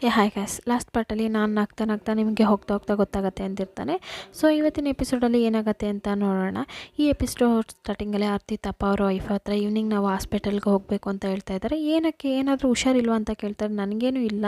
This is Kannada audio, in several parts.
ಹಾಯ್ ಗೈಸ್, ಲಾಸ್ಟ್ ಪಾರ್ಟಲ್ಲಿ ನಾನು ನಗ್ತಾ ನಗ್ತಾ ನಿಮಗೆ ಹೋಗ್ತಾ ಹೋಗ್ತಾ ಗೊತ್ತಾಗುತ್ತೆ ಅಂತಿರ್ತಾನೆ. ಸೊ ಇವತ್ತಿನ ಎಪಿಸೋಡಲ್ಲಿ ಏನಾಗುತ್ತೆ ಅಂತ ನೋಡೋಣ. ಈ ಎಪಿಸೋಡ್ ಸ್ಟಾರ್ಟಿಂಗಲ್ಲೇ ಅರ್ತಿತ್ ಅಪ್ಪ ಅವರ ವೈಫ್ ಹತ್ರ ಈವ್ನಿಂಗ್ ನಾವು ಹಾಸ್ಪಿಟಲ್ಗೆ ಹೋಗಬೇಕು ಅಂತ ಹೇಳ್ತಾ ಇದ್ದಾರೆ. ಏನಕ್ಕೆ, ಏನಾದರೂ ಹುಷಾರಿಲ್ವಾ ಅಂತ ಕೇಳ್ತಾರೆ. ನನಗೇನು ಇಲ್ಲ,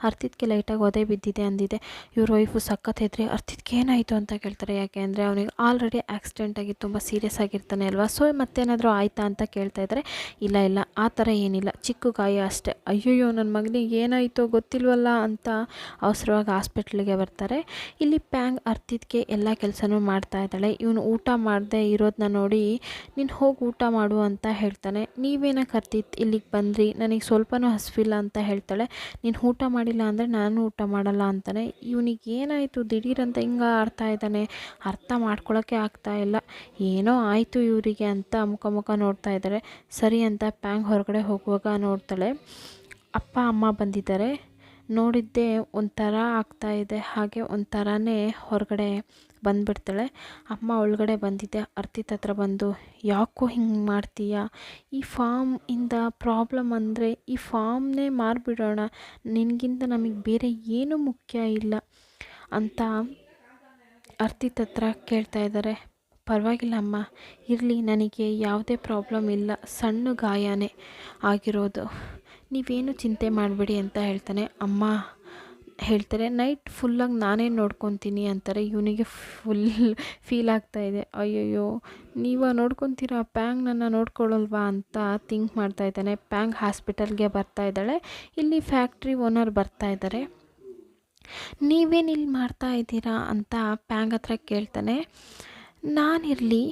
ಅರ್ತಿತ್ಗೆ ಲೈಟಾಗಿ ಒದೆ ಬಿದ್ದಿದೆ ಅಂದಿದೆ. ಇವ್ರ ವೈಫು ಸಖತ್ ಹೆದ್ರಿ ಅರ್ತಿತ್ಗೆ ಏನಾಯಿತು ಅಂತ ಕೇಳ್ತಾರೆ. ಯಾಕೆ ಅಂದರೆ ಅವನಿಗೆ ಆಲ್ರೆಡಿ ಆಕ್ಸಿಡೆಂಟ್ ಆಗಿ ತುಂಬ ಸೀರಿಯಸ್ ಆಗಿರ್ತಾನೆ ಅಲ್ವಾ. ಸೊ ಮತ್ತೇನಾದರೂ ಆಯಿತಾ ಅಂತ ಕೇಳ್ತಾ ಇದ್ದಾರೆ. ಇಲ್ಲ ಆ ಥರ ಏನಿಲ್ಲ, ಚಿಕ್ಕ ಗಾಯ ಅಷ್ಟೇ. ಅಯ್ಯಯ್ಯೋ ನನ್ನ ಮಗನಿಗೆ ಏನಾಯಿತೋ ಗೊತ್ತಿಲ್ವಲ್ಲ ಅಂತ ಅವಸರವಾಗಿ ಹಾಸ್ಪಿಟ್ಲಿಗೆ ಬರ್ತಾರೆ. ಇಲ್ಲಿ ಪ್ಯಾಂಗ್ ಅರ್ತಿತ್ಗೆ ಎಲ್ಲ ಕೆಲಸನೂ ಮಾಡ್ತಾ ಇದ್ದಾಳೆ. ಇವನು ಊಟ ಮಾಡದೆ ಇರೋದನ್ನ ನೋಡಿ ನೀನು ಹೋಗಿ ಊಟ ಮಾಡು ಅಂತ ಹೇಳ್ತಾನೆ. ನೀವೇನಕ್ಕೆ ಅರ್ತಿತ್ ಇಲ್ಲಿಗೆ ಬಂದ್ರಿ, ನನಗೆ ಸ್ವಲ್ಪನೂ ಹಸಿವಿಲ್ಲ ಅಂತ ಹೇಳ್ತಾಳೆ. ನೀನು ಊಟ ಮಾಡಿಲ್ಲ ಅಂದರೆ ನಾನು ಊಟ ಮಾಡಲ್ಲ ಅಂತಾನೆ. ಇವನಿಗೆ ಏನಾಯಿತು ದಿಢೀರಂತ ಹಿಂಗೆ ಆಡ್ತಾ ಇದ್ದಾನೆ, ಅರ್ಥ ಮಾಡ್ಕೊಳ್ಳೋಕ್ಕೆ ಆಗ್ತಾ ಇಲ್ಲ. ಏನೋ ಆಯಿತು ಇವರಿಗೆ ಅಂತ ಮುಖ ನೋಡ್ತಾ ಇದ್ದಾರೆ. ಸರಿ ಅಂತ ಪ್ಯಾಂಗ್ ಹೊರಗಡೆ ಹೋಗುವಾಗ ನೋಡ್ತಾಳೆ ಅಪ್ಪ ಅಮ್ಮ ಬಂದಿದ್ದಾರೆ. ನೋಡಿದ್ದೆ ಒಂಥರ ಆಗ್ತಾಯಿದೆ, ಹಾಗೆ ಒಂಥರನೇ ಹೊರಗಡೆ ಬಂದುಬಿಡ್ತಾಳೆ. ಅಮ್ಮ ಒಳಗಡೆ ಬಂದಿದ್ದೆ ಅರ್ತಿತ್ ಹತ್ರ ಬಂದು, ಯಾಕೋ ಹಿಂಗೆ ಮಾಡ್ತೀಯಾ, ಈ ಫಾರ್ಮ್ ಇಂದ ಪ್ರಾಬ್ಲಮ್ ಅಂದರೆ ಈ ಫಾರ್ಮ್ನೇ ಮಾರಿಬಿಡೋಣ, ನಿನಗಿಂತ ನಮಗೆ ಬೇರೆ ಏನೂ ಮುಖ್ಯ ಇಲ್ಲ ಅಂತ ಅರ್ತಿತ್ ಹತ್ರ ಕೇಳ್ತಾ ಇದ್ದಾರೆ. ಪರವಾಗಿಲ್ಲ ಅಮ್ಮ, ಇರಲಿ, ನನಗೆ ಯಾವುದೇ ಪ್ರಾಬ್ಲಮ್ ಇಲ್ಲ, ಸಣ್ಣ ಗಾಯನೇ ಆಗಿರೋದು, ನೀವೇನು ಚಿಂತೆ ಮಾಡಬೇಡಿ ಅಂತ ಹೇಳ್ತಾನೆ. ಅಮ್ಮ ಹೇಳ್ತಾರೆ, ನೈಟ್ ಫುಲ್ಲಾಗಿ ನಾನೇ ನೋಡ್ಕೊತೀನಿ ಅಂತಾರೆ. ಇವನಿಗೆ ಫೀಲ್ ಆಗ್ತಾಯಿದೆ. ಅಯ್ಯಯ್ಯೋ, ನೀವು ನೋಡ್ಕೊತೀರಾ, ಪ್ಯಾಂಗ್ ನನ್ನ ನೋಡ್ಕೊಳ್ಳಲ್ವಾ ಅಂತ ಥಿಂಕ್ ಮಾಡ್ತಾ ಇದ್ದಾನೆ. ಪ್ಯಾಂಗ್ ಹಾಸ್ಪಿಟಲ್ಗೆ ಬರ್ತಾ ಇದ್ದಾಳೆ. ಇಲ್ಲಿ ಫ್ಯಾಕ್ಟ್ರಿ ಓನರ್ ಬರ್ತಾ ಇದ್ದಾರೆ. ನೀವೇನಿಲ್ಲಿ ಮಾಡ್ತಾ ಇದ್ದೀರಾ ಅಂತ ಪ್ಯಾಂಗ್ ಹತ್ರ ಕೇಳ್ತಾನೆ. ನಾನಿರಲಿ,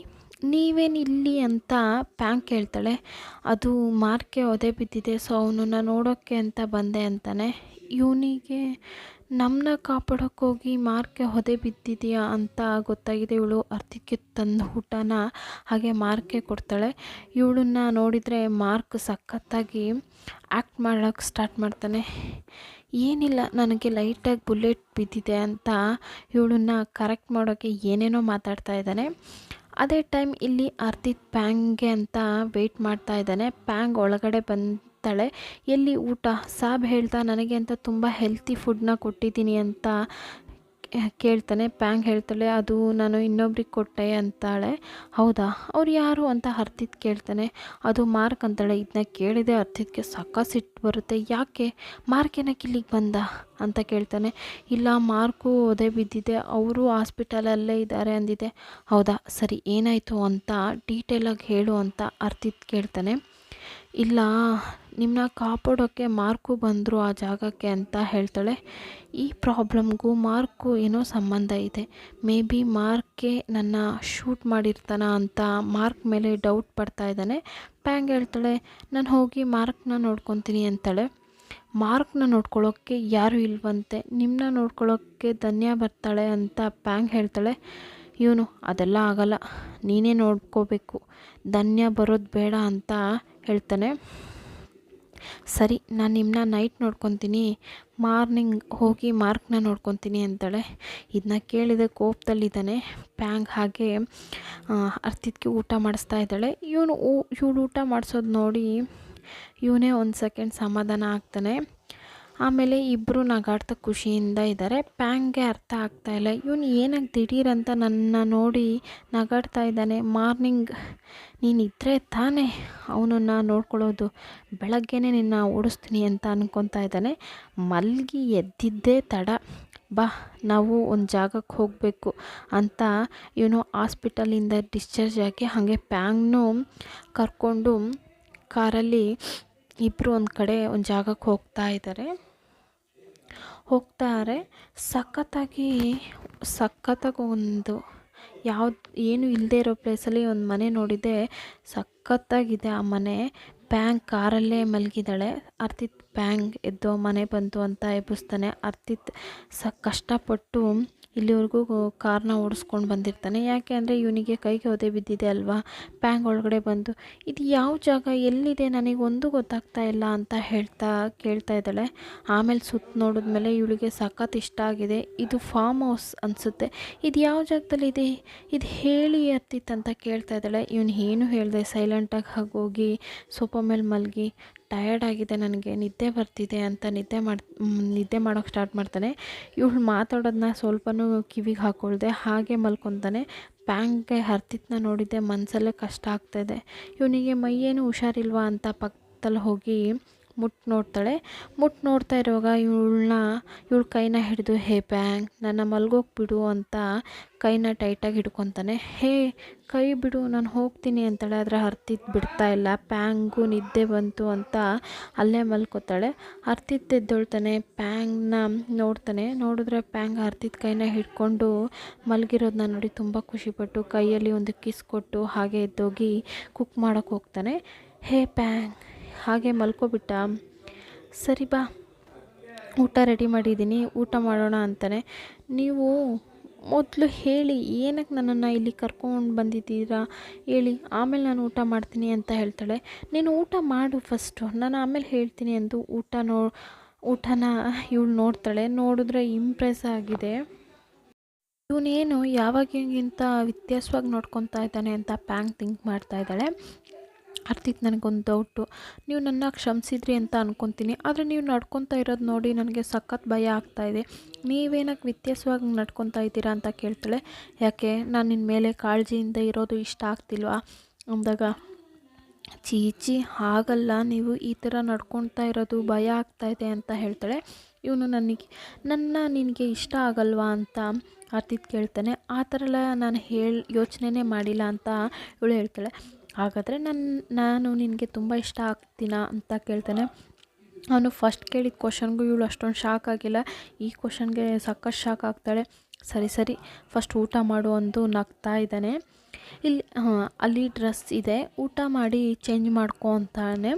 ನೀವೇನಿಲ್ಲಿ ಅಂತ ಪ್ಯಾಂಗ್ ಕೇಳ್ತಾಳೆ. ಅದು ಮಾರ್ಕೆ ಒದೆ ಬಿದ್ದಿದೆ, ಸೊ ಅವನನ್ನು ನೋಡೋಕ್ಕೆ ಅಂತ ಬಂದೆ ಅಂತಾನೆ. ಇವನಿಗೆ ನಮ್ಮನ್ನ ಕಾಪಾಡೋಕ್ಕೋಗಿ ಮಾರ್ಕೆ ಹೊದೆ ಬಿದ್ದಿದೆಯಾ ಅಂತ ಗೊತ್ತಾಗಿದೆ. ಇವಳು ಅರ್ತಿತ್ಗೆ ತಂದು ಊಟನ ಹಾಗೆ ಮಾರ್ಕೆ ಕೊಡ್ತಾಳೆ. ಇವಳನ್ನ ನೋಡಿದರೆ ಮಾರ್ಕ್ ಸಖತ್ತಾಗಿ ಆ್ಯಕ್ಟ್ ಮಾಡೋಕ್ಕೆ ಸ್ಟಾರ್ಟ್ ಮಾಡ್ತಾನೆ. ಏನಿಲ್ಲ, ನನಗೆ ಲೈಟಾಗಿ ಬುಲೆಟ್ ಬಿದ್ದಿದೆ ಅಂತ ಇವಳನ್ನ ಕರೆಕ್ಟ್ ಮಾಡೋಕ್ಕೆ ಏನೇನೋ ಮಾತಾಡ್ತಾ ಇದ್ದಾನೆ. ಅದೇ ಟೈಮ್ ಇಲ್ಲಿ ಅರ್ತಿತ್ ಪ್ಯಾಂಗ್ಗೆ ಅಂತ ವೆಯ್ಟ್ ಮಾಡ್ತಾ ಇದ್ದಾನೆ. ಪ್ಯಾಂಗ್ ಒಳಗಡೆ ಬಂತಾಳೆ. ಎಲ್ಲಿ ಊಟ, ಸಾಬ್ ಹೇಳ್ತಾ ನನಗೆ ಅಂತ ತುಂಬ ಹೆಲ್ತಿ ಫುಡ್ನ ಕೊಟ್ಟಿದ್ದೀನಿ ಅಂತ ಕೇಳ್ತಾನೆ. ಪ್ಯಾಂಗ್ ಹೇಳ್ತಾಳೆ, ಅದು ನಾನು ಇನ್ನೊಬ್ರಿಗೆ ಕೊಟ್ಟೆ ಅಂತಾಳೆ. ಹೌದಾ, ಅವ್ರು ಯಾರು ಅಂತ ಅರ್ತಿತ್ ಕೇಳ್ತಾನೆ. ಅದು ಮಾರ್ಕ್ ಅಂತಾಳೆ. ಇದನ್ನ ಕೇಳಿದೆ ಅರ್ತಿತ್ಗೆ ಸಖತ್ ಸಿಟ್ಟು ಬರುತ್ತೆ. ಯಾಕೆ, ಮಾರ್ಕ್ ಏನಕ್ಕೆ ಇಲ್ಲಿಗೆ ಬಂದ ಅಂತ ಕೇಳ್ತಾನೆ. ಇಲ್ಲ, ಮಾರ್ಕು ಒದೆ ಬಿದ್ದಿದೆ, ಅವರು ಹಾಸ್ಪಿಟಲಲ್ಲೇ ಇದ್ದಾರೆ ಅಂದಿದೆ. ಹೌದಾ, ಸರಿ, ಏನಾಯಿತು ಅಂತ ಡೀಟೇಲಾಗಿ ಹೇಳು ಅಂತ ಅರ್ತಿತ್ ಕೇಳ್ತಾನೆ. ಇಲ್ಲ, ನಿಮ್ಮನ್ನ ಕಾಪಾಡೋಕ್ಕೆ ಮಾರ್ಕು ಬಂದರು ಆ ಜಾಗಕ್ಕೆ ಅಂತ ಹೇಳ್ತಾಳೆ. ಈ ಪ್ರಾಬ್ಲಮ್ಗೂ ಮಾರ್ಕು ಏನೋ ಸಂಬಂಧ ಇದೆ. ಮೇ ಬಿ ಮಾರ್ಕೆ ನನ್ನ ಶೂಟ್ ಮಾಡಿರ್ತಾನ ಅಂತ ಮಾರ್ಕ್ ಮೇಲೆ ಡೌಟ್ ಪಡ್ತಾ ಇದ್ದಾನೆ. ಪ್ಯಾಂಗ್ ಹೇಳ್ತಾಳೆ, ನಾನು ಹೋಗಿ ಮಾರ್ಕ್ನ ನೋಡ್ಕೊತೀನಿ ಅಂತಾಳೆ. ಮಾರ್ಕ್ನ ನೋಡ್ಕೊಳ್ಳೋಕ್ಕೆ ಯಾರೂ ಇಲ್ವಂತೆ, ನಿಮ್ಮನ್ನ ನೋಡ್ಕೊಳ್ಳೋಕ್ಕೆ ಧನ್ಯ ಬರ್ತಾಳೆ ಅಂತ ಪ್ಯಾಂಗ್ ಹೇಳ್ತಾಳೆ. ಇವನು, ಅದೆಲ್ಲ ಆಗಲ್ಲ, ನೀನೇ ನೋಡ್ಕೋಬೇಕು, ಧನ್ಯ ಬರೋದು ಬೇಡ ಅಂತ ಹೇಳ್ತಾನೆ. ಸರಿ, ನಾನು ನಿಮ್ಮನ್ನ ನೈಟ್ ನೋಡ್ಕೊತೀನಿ, ಮಾರ್ನಿಂಗ್ ಹೋಗಿ ಮಾರ್ಕ್ನ ನೋಡ್ಕೊತೀನಿ ಅಂತಾಳೆ. ಇದನ್ನ ಕೇಳಿದ ಕೋಪದಲ್ಲಿದ್ದಾನೆ ಪ್ಯಾಂಗ್. ಹಾಗೆ ಅರ್ತಿತ್ಗೆ ಊಟ ಮಾಡಿಸ್ತಾ ಇದ್ದಾಳೆ. ಇವಳು ಊಟ ಮಾಡಿಸೋದು ನೋಡಿ ಇವನೇ ಒಂದು ಸೆಕೆಂಡ್ ಸಮಾಧಾನ ಆಗ್ತಾನೆ. ಆಮೇಲೆ ಇಬ್ಬರು ನಗಾಡ್ತಾ ಖುಷಿಯಿಂದ ಇದ್ದಾರೆ. ಪ್ಯಾಂಗ್ಗೆ ಅರ್ಥ ಆಗ್ತಾಯಿಲ್ಲ, ಇವನು ಏನಕ್ಕೆ ದಿಢೀರಂತ ನನ್ನ ನೋಡಿ ನಗಾಡ್ತಾ ಇದ್ದಾನೆ. ಮಾರ್ನಿಂಗ್ ನೀನಿದ್ದರೆ ತಾನೇ ಅವನನ್ನು ನೋಡ್ಕೊಳ್ಳೋದು, ಬೆಳಗ್ಗೆನೇ ನಿನ್ನ ಓಡಿಸ್ತೀನಿ ಅಂತ ಅಂದ್ಕೊತಾ ಇದ್ದಾನೆ. ಮಲಗಿ ಎದ್ದಿದ್ದೇ ತಡ, ಬಾ ನಾವು ಒಂದು ಜಾಗಕ್ಕೆ ಹೋಗಬೇಕು ಅಂತ ಇವನು ಹಾಸ್ಪಿಟಲಿಂದ ಡಿಸ್ಚಾರ್ಜ್ ಆಗಿ ಹಾಗೆ ಪ್ಯಾಂಗ್ನೂ ಕರ್ಕೊಂಡು ಕಾರಲ್ಲಿ ಇಬ್ಬರು ಒಂದು ಕಡೆ ಒಂದು ಜಾಗಕ್ಕೆ ಹೋಗ್ತಾರೆ. ಸಖತ್ತಾಗಿ ಒಂದು ಏನು ಇಲ್ಲದೆ ಇರೋ ಪ್ಲೇಸಲ್ಲಿ ಒಂದು ಮನೆ ನೋಡಿದೆ. ಸಖತ್ತಾಗಿದೆ ಆ ಮನೆ. ಪ್ಯಾಂಗ್ ಕಾರಲ್ಲೇ ಮಲಗಿದ್ದಾಳೆ. ಅರ್ತಿತ್ ಪ್ಯಾಂಗ್ ಎದ್ದೋ ಮನೆ ಬಂತು ಅಂತ ಎಬ್ಬಿಸ್ತಾನೆ. ಅರ್ತಿತ್ ಕಷ್ಟಪಟ್ಟು ಇಲ್ಲಿವರೆಗೂ ಕಾರ್ನ ಓಡಿಸ್ಕೊಂಡು ಬಂದಿರ್ತಾನೆ. ಯಾಕೆ ಅಂದರೆ ಇವನಿಗೆ ಕೈಗೆ ಒದೆ ಬಿದ್ದಿದೆ ಅಲ್ವಾ. ಪ್ಯಾಂಗ್ ಒಳಗಡೆ ಬಂದು, ಇದು ಯಾವ ಜಾಗ, ಎಲ್ಲಿದೆ, ನನಗೊಂದು ಗೊತ್ತಾಗ್ತಾ ಇಲ್ಲ ಅಂತ ಕೇಳ್ತಾ ಇದ್ದಾಳೆ. ಆಮೇಲೆ ಸುತ್ತ ನೋಡಿದ್ಮೇಲೆ ಇವಳಿಗೆ ಸಖತ್ ಇಷ್ಟ ಆಗಿದೆ. ಇದು ಫಾರ್ಮ್ ಹೌಸ್ ಅನಿಸುತ್ತೆ, ಇದು ಯಾವ ಜಾಗದಲ್ಲಿದೆ, ಇದು ಹೇಳಿ ಅರ್ತಿತ್ ಅಂತ ಕೇಳ್ತಾ ಇದ್ದಾಳೆ. ಇವನು ಏನು ಹೇಳಿದೆ ಸೈಲೆಂಟಾಗಿ ಹೋಗಿ ಸೋಫಾ ಮೇಲೆ ಮಲಗಿ ಟಯರ್ಡ್ ಆಗಿದೆ, ನನಗೆ ನಿದ್ದೆ ಬರ್ತಿದೆ ಅಂತ ನಿದ್ದೆ ಮಾಡೋಕ್ಕೆ ಸ್ಟಾರ್ಟ್ ಮಾಡ್ತಾನೆ. ಇವಳು ಮಾತಾಡೋದನ್ನ ಸ್ವಲ್ಪನೂ ಕಿವಿಗೆ ಹಾಕ್ಕೊಳ್ದೆ ಹಾಗೆ ಮಲ್ಕೊತಾನೆ. ಪ್ಯಾಂಕ್ಗೆ ಹರ್ತಿತ್ನ ನೋಡಿದ್ದೆ, ಮನಸಲ್ಲೇ ಕಷ್ಟ ಆಗ್ತಾಯಿದೆ. ಇವನಿಗೆ ಮೈಯೇನು ಹುಷಾರಿಲ್ವಾ ಅಂತ ಪಕ್ಕದಲ್ಲಿ ಹೋಗಿ ನೋಡ್ತಾಳೆ. ನೋಡ್ತಾ ಇರುವಾಗ ಇವಳ ಕೈನ ಹಿಡಿದು, ಹೇ ಪ್ಯಾಂಗ್, ನನ್ನ ಮಲ್ಗೋಗಿ ಬಿಡು ಅಂತ ಕೈನ ಟೈಟಾಗಿ ಹಿಡ್ಕೊತಾನೆ. ಹೇ ಕೈ ಬಿಡು, ನಾನು ಹೋಗ್ತೀನಿ ಅಂತಾಳೆ. ಆದರೆ ಹರ್ತಿತ್ ಬಿಡ್ತಾ ಇಲ್ಲ. ಪ್ಯಾಂಗು ನಿದ್ದೆ ಬಂತು ಅಂತ ಅಲ್ಲೇ ಮಲ್ಕೋತಾಳೆ. ಹರ್ತಿತ್ ಎದ್ದೊಳ್ತಾನೆ, ಪ್ಯಾಂಗ್ನ ನೋಡಿದ್ರೆ ಪ್ಯಾಂಗ್ ಹರ್ತಿತ್ ಕೈನ ಹಿಡ್ಕೊಂಡು ಮಲಗಿರೋದನ್ನ ನೋಡಿ ತುಂಬ ಖುಷಿಪಟ್ಟು ಕೈಯಲ್ಲಿ ಒಂದು ಕಿಸ್ ಕೊಟ್ಟು ಹಾಗೆ ಎದ್ದೋಗಿ ಕುಕ್ ಮಾಡೋಕ್ಕೆ ಹೋಗ್ತಾನೆ. ಹೇ ಪ್ಯಾಂಗ್, ಹಾಗೆ ಮಲ್ಕೊಬಿಟ್ಟ. ಸರಿ ಬಾ, ಊಟ ರೆಡಿ ಮಾಡಿದ್ದೀನಿ, ಊಟ ಮಾಡೋಣ ಅಂತಾನೆ. ನೀವು ಮೊದಲು ಹೇಳಿ, ಏನಕ್ಕೆ ನನ್ನನ್ನು ಇಲ್ಲಿ ಕರ್ಕೊಂಡು ಬಂದಿದ್ದೀರಾ ಹೇಳಿ, ಆಮೇಲೆ ನಾನು ಊಟ ಮಾಡ್ತೀನಿ ಅಂತ ಹೇಳ್ತಾಳೆ. ನೀನು ಊಟ ಮಾಡು ಫಸ್ಟು, ನಾನು ಆಮೇಲೆ ಹೇಳ್ತೀನಿ ಎಂದು ಊಟನ ಇವಳು ನೋಡ್ತಾಳೆ. ನೋಡಿದ್ರೆ ಇಂಪ್ರೆಸ್ ಆಗಿದೆ. ಇವನೇನು ಯಾವಾಗಿಗಿಂತ ವ್ಯತ್ಯಾಸವಾಗಿ ನೋಡ್ಕೊತಾ ಇದ್ದಾನೆ ಅಂತ ಪ್ಯಾಂಗ್ ಥಿಂಕ್ ಮಾಡ್ತಾ ಇದ್ದಾಳೆ. ಹರ್ತಿತ್, ನನಗೊಂದು ಡೌಟು, ನೀವು ನನ್ನ ಕ್ಷಮಿಸಿದ್ರಿ ಅಂತ ಅಂದ್ಕೊತೀನಿ, ಆದರೆ ನೀವು ನಡ್ಕೊತಾ ಇರೋದು ನೋಡಿ ನನಗೆ ಸಖತ್ ಭಯ ಆಗ್ತಾಯಿದೆ. ನೀವೇನಕ್ಕೆ ವ್ಯತ್ಯಾಸವಾಗಿ ನಡ್ಕೊತಾ ಇದ್ದೀರಾ ಅಂತ ಕೇಳ್ತಾಳೆ. ಯಾಕೆ, ನಾನು ನಿನ್ನ ಮೇಲೆ ಕಾಳಜಿಯಿಂದ ಇರೋದು ಇಷ್ಟ ಆಗ್ತಿಲ್ವಾ ಅಂದಾಗ, ಚೀಚಿ ಹಾಗಲ್ಲ, ನೀವು ಈ ಥರ ನಡ್ಕೊತಾ ಇರೋದು ಭಯ ಆಗ್ತಾಯಿದೆ ಅಂತ ಹೇಳ್ತಾಳೆ. ಇವನು ನಿನಗೆ ಇಷ್ಟ ಆಗಲ್ವಾ ಅಂತ ಹರ್ತಿತ್ ಕೇಳ್ತಾನೆ. ಆ ಥರ ಎಲ್ಲ ನಾನು ಯೋಚನೆನೇ ಮಾಡಿಲ್ಲ ಅಂತ ಇವಳು ಹೇಳ್ತಾಳೆ. ಹಾಗಾದರೆ ನಾನು ನಿನಗೆ ತುಂಬ ಇಷ್ಟ ಆಗ್ತೀನಾ ಅಂತ ಕೇಳ್ತಾನೆ. ಅವನು ಫಸ್ಟ್ ಕೇಳಿದ ಕ್ವಶನ್ಗೂ ಇವಳು ಅಷ್ಟೊಂದು ಶಾಕ್ ಆಗಿಲ್ಲ. ಈ ಕ್ವಶನ್ಗೆ ಸಖತ್ ಶಾಕ್ ಆಗ್ತಾಳೆ. ಸರಿ ಫಸ್ಟ್ ಊಟ ಮಾಡು ಅಂದು ನಗ್ತಾ ಇದ್ದಾನೆ. ಅಲ್ಲಿ ಡ್ರೆಸ್ ಇದೆ, ಊಟ ಮಾಡಿ ಚೇಂಜ್ ಮಾಡ್ಕೊ ಅಂತಾನೆ.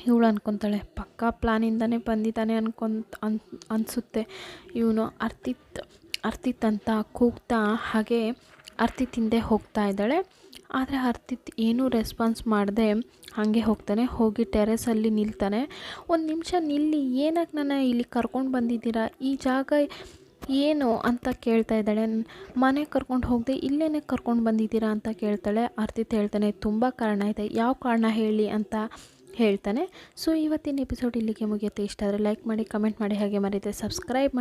ಇವಳು ಅನ್ಕೊತಾಳೆ, ಪಕ್ಕಾ ಪ್ಲಾನಿಂದನೇ ಬಂದಿದ್ದಾನೆ ಅನಿಸುತ್ತೆ. ಇವನು ಅರ್ತಿತ್ ಅಂತ ಕೂಗ್ತಾ ಹಾಗೆ ಅರ್ತಿತ್ ಹಿಂದೆ ಹೋಗ್ತಾ ಇದ್ದಾಳೆ. ಆದರೆ ಹರ್ತಿತ್ ಏನೂ ರೆಸ್ಪಾನ್ಸ್ ಮಾಡದೆ ಹಾಗೆ ಹೋಗ್ತಾನೆ. ಹೋಗಿ ಟೆರೆಸಲ್ಲಿ ನಿಲ್ತಾನೆ. ಒಂದು ನಿಮಿಷ ನಿಲ್ಲಿ, ಏನಕ್ಕೆ ನನ್ನ ಇಲ್ಲಿ ಕರ್ಕೊಂಡು ಬಂದಿದ್ದೀರಾ, ಈ ಜಾಗ ಏನು ಅಂತ ಕೇಳ್ತಾ ಇದ್ದಾಳೆ. ಮನೆಗೆ ಕರ್ಕೊಂಡು ಹೋಗದೆ ಇಲ್ಲೇನೆ ಕರ್ಕೊಂಡು ಬಂದಿದ್ದೀರಾ ಅಂತ ಕೇಳ್ತಾಳೆ. ಹರ್ತಿತ್ ಹೇಳ್ತಾನೆ, ತುಂಬ ಕಾರಣ ಇದೆ, ಯಾವ ಕಾರಣ ಹೇಳಿ ಅಂತ ಹೇಳ್ತಾನೆ. ಸೊ ಇವತ್ತಿನ ಎಪಿಸೋಡ್ ಇಲ್ಲಿಗೆ ಮುಗಿಯುತ್ತೆ. ಇಷ್ಟ ಆದರೆ ಲೈಕ್ ಮಾಡಿ, ಕಮೆಂಟ್ ಮಾಡಿ, ಹಾಗೆ ಮರೀದೆ ಸಬ್ಸ್ಕ್ರೈಬ್ ಮಾಡಿ.